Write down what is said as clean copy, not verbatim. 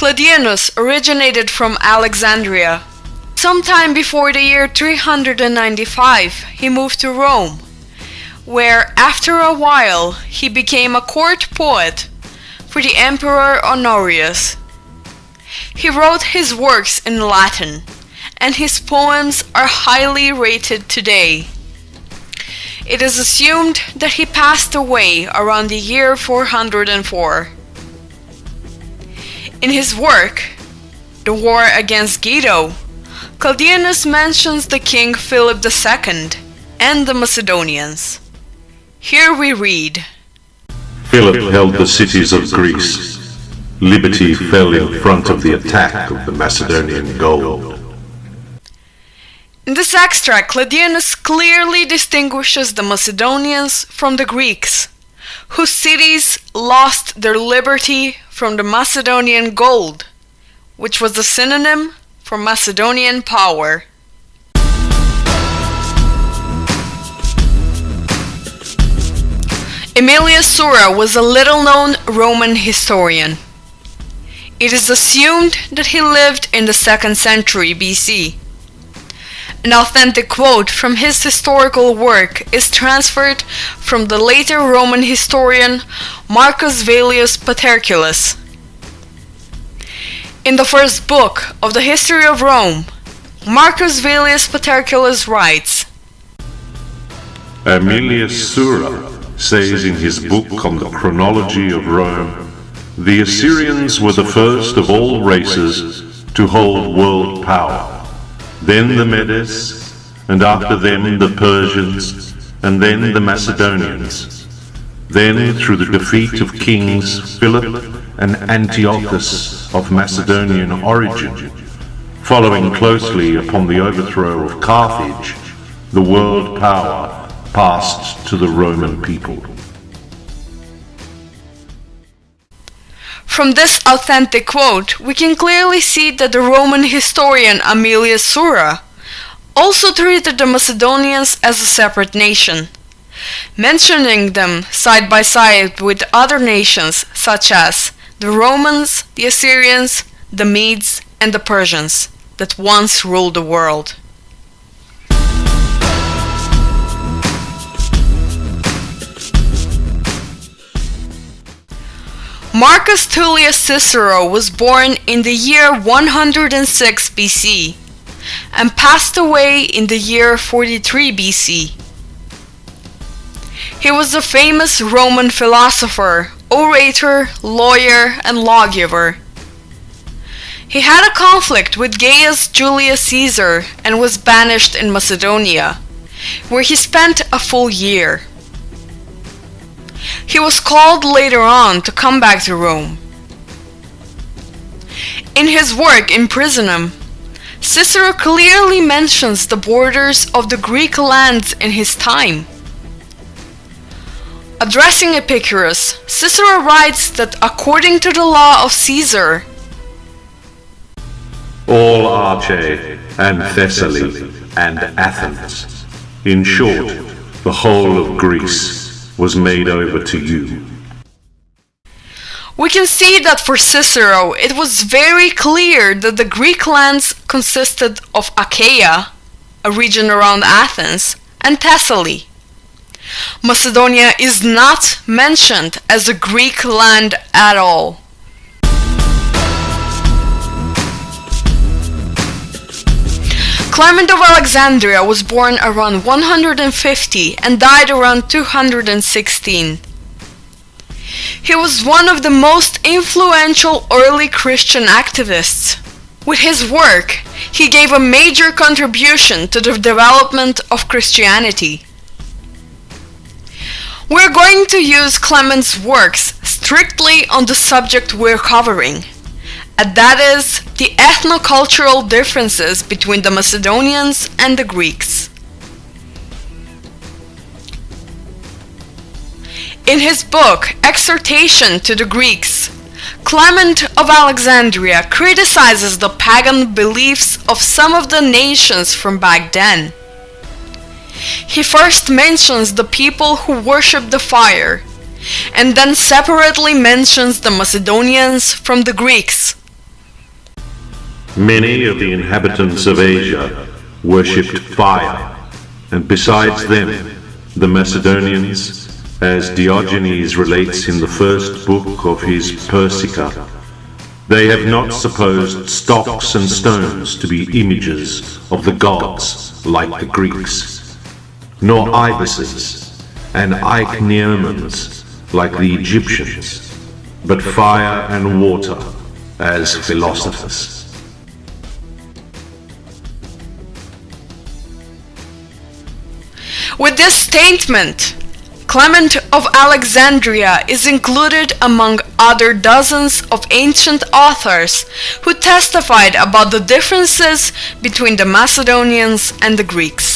Claudius originated from Alexandria. Sometime before the year 395, he moved to Rome, where after a while he became a court poet for the Emperor Honorius. He wrote his works in Latin, and his poems are highly rated today. It is assumed that he passed away around the year 404. In his work, The War Against Guido, Claudius mentions the king Philip II and the Macedonians. Here we read, Philip held the cities of Greece. Liberty fell in front of the attack of the Macedonian gold. In this extract, Claudius clearly distinguishes the Macedonians from the Greeks, whose cities lost their liberty from the Macedonian gold, which was a synonym for Macedonian power. Emilia Sora was a little-known Roman historian. It is assumed that he lived in the 2nd century BC. An authentic quote from his historical work is transferred from the later Roman historian Marcus Vallius Paterculus. In the first book of the history of Rome, Marcus Vallius Paterculus writes, Emilia Sora says in his book on the chronology of Rome, the Assyrians were the first of all races to hold world power. Then the Medes, and after them the Persians, and then the Macedonians. Then, through the defeat of kings Philip and Antiochus of Macedonian origin, following closely upon the overthrow of Carthage, the world power passed to the Roman people. From this authentic quote, we can clearly see that the Roman historian Emilia Sora also treated the Macedonians as a separate nation, mentioning them side by side with other nations such as the Romans, the Assyrians, the Medes, and the Persians that once ruled the world. Marcus Tullius Cicero was born in the year 106 BC and passed away in the year 43 BC. He was a famous Roman philosopher, orator, lawyer, and lawgiver. He had a conflict with Gaius Julius Caesar and was banished in Macedonia, where he spent a full year. He was called later on to come back to Rome. In his work Imprisonum, Cicero clearly mentions the borders of the Greek lands in his time. Addressing Epicurus, Cicero writes that according to the law of Caesar, all Arche and Thessaly and Athens, in short, the whole of Greece, was made over to you. We can see that for Cicero it was very clear that the Greek lands consisted of Achaia, a region around Athens, and Thessaly. Macedonia is not mentioned as a Greek land at all. Clement of Alexandria was born around 150 and died around 216. He was one of the most influential early Christian activists. With his work, he gave a major contribution to the development of Christianity. We're going to use Clement's works strictly on the subject we're covering, and that is the ethno-cultural differences between the Macedonians and the Greeks. In his book, Exhortation to the Greeks, Clement of Alexandria criticizes the pagan beliefs of some of the nations from back then. He first mentions the people who worship the fire, and then separately mentions the Macedonians from the Greeks, Many of the inhabitants of Asia worshipped fire, and besides them, the Macedonians, as Diogenes relates in the first book of his Persica, they have not supposed stocks and stones to be images of the gods like the Greeks, nor ibises and ichneumons like the Egyptians, but fire and water as philosophers. With this statement, Clement of Alexandria is included among other dozens of ancient authors who testified about the differences between the Macedonians and the Greeks.